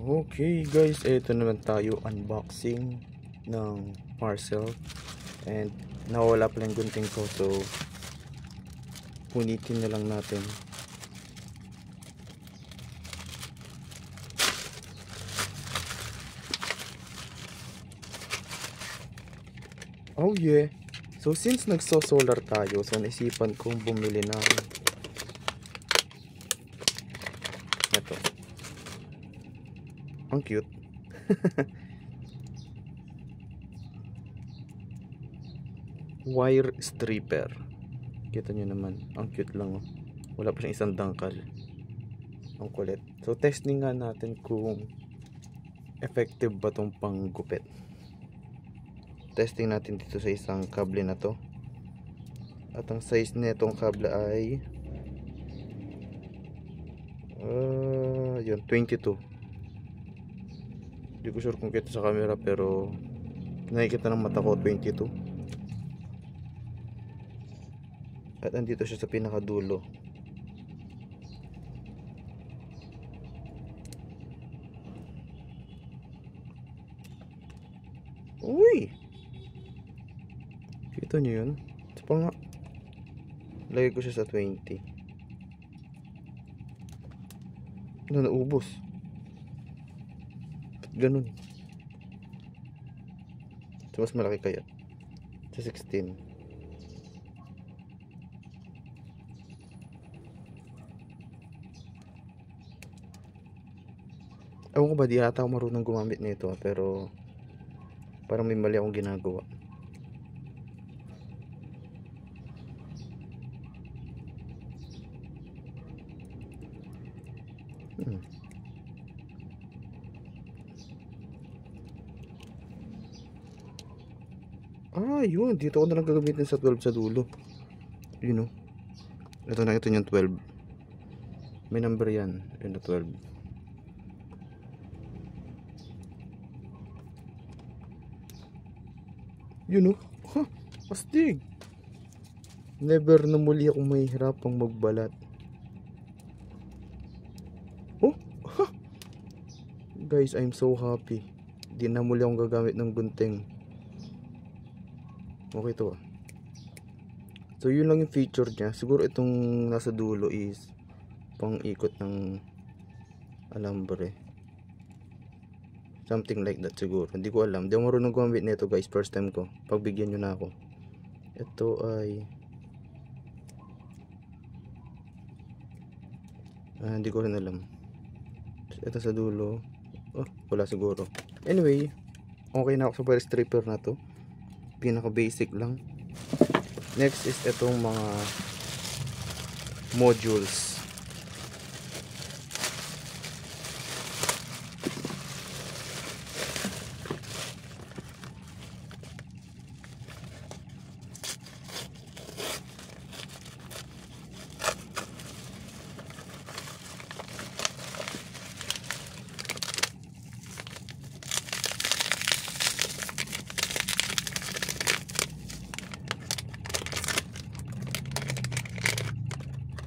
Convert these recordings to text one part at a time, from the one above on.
Okay guys, ito naman tayo unboxing ng parcel and nawala pala yung gunting ko, so punitin na lang natin. Oh yeah, so since nagso-solar tayo, so naisipan kong bumili ng ito. Ang cute. Wire stripper. Kita nyo naman, ang cute lang oh. Wala pa siyang isang dangkal. Ang kulit. So testing nga natin kung effective ba tong panggupit. Testing natin dito sa isang kable na to. At ang size nitong kable ay yun, 22. Hindi ko sure kung kita sa camera, pero nakikita ng mata ko 22. At andito siya sa pinakadulo. Uy! Kita nyo yun? Ito pa nga. Lagay ko siya sa 20. Naubos. Ganun. So, mas malaki kaya sa 16. Ewan ko ba, di ata ako marunong gumamit nito, pero parang may mali akong ginagawa. Yun, dito ako na lang gagamitin sa 12 sa dulo. Yun o. Ito na, ito yung 12. May number yan. Yun na 12. Yun o. Ha, astig. Never na muli akong mahihirapang magbalat. Oh, ha. Guys, I'm so happy. Di na muli akong gagamit ng gunting. Okay to. So yun lang yung feature niya. Siguro itong nasa dulo is pang ikot ng alambre. Something like that siguro. Hindi ko alam. Hindi ako marunong gumamit nito guys. First time ko. Pagbigyan nyo na ako. Ito ay hindi ko rin alam. Ito sa dulo. Oh, wala siguro. Anyway, okay na ako sa wire stripper na to. Pinaka basic lang. Next is itong mga modules.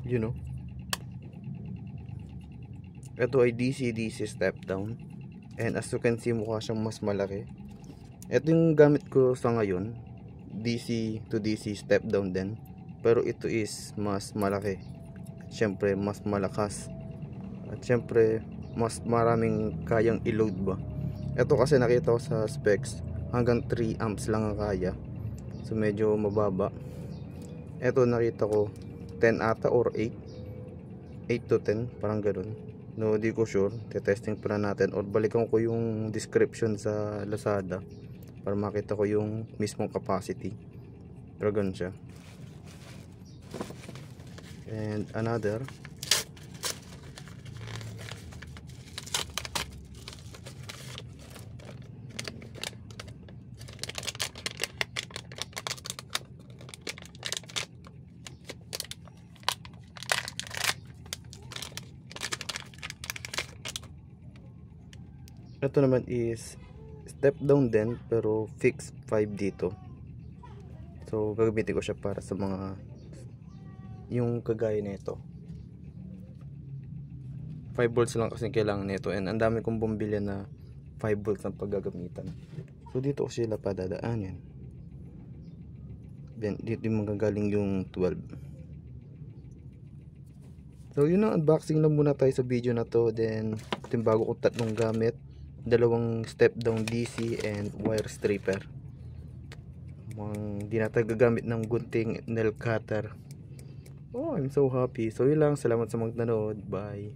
You know, ito ay DC-DC step down, and as you can see, mukha siyang mas malaki. Ito yung gamit ko sa ngayon, DC to DC step down din, pero ito is mas malaki at syempre mas malakas at syempre mas maraming kayang i-load ba. Ito kasi nakita ko sa specs hanggang 3 amps lang ang kaya, so medyo mababa. Ito nakita ko 10 ata or 8 to 10, parang ganoon. No, di ko sure. Te-testing pa na natin or balikan ko yung description sa Lazada para makita ko yung mismong capacity. Pero ganun siya. And another, ito naman is step down din pero fix 5 dito. So gagamitin ko siya para sa mga yung kagaya nito. 5 volts lang kasi kailangan nito, and ang dami kong bumili na 5 volts ang paggagamitan. So dito ko sila padadaanin. Then dito yung magagaling yung 12. So yun ang unboxing na muna tayo sa video na to. Then ito yung bago ko tatlong gamit, dalawang step down DC and wire stripper. Di na tayo gagamit ng gunting nail cutter. Oh, I'm so happy. So yun lang, salamat sa magnanood. Bye.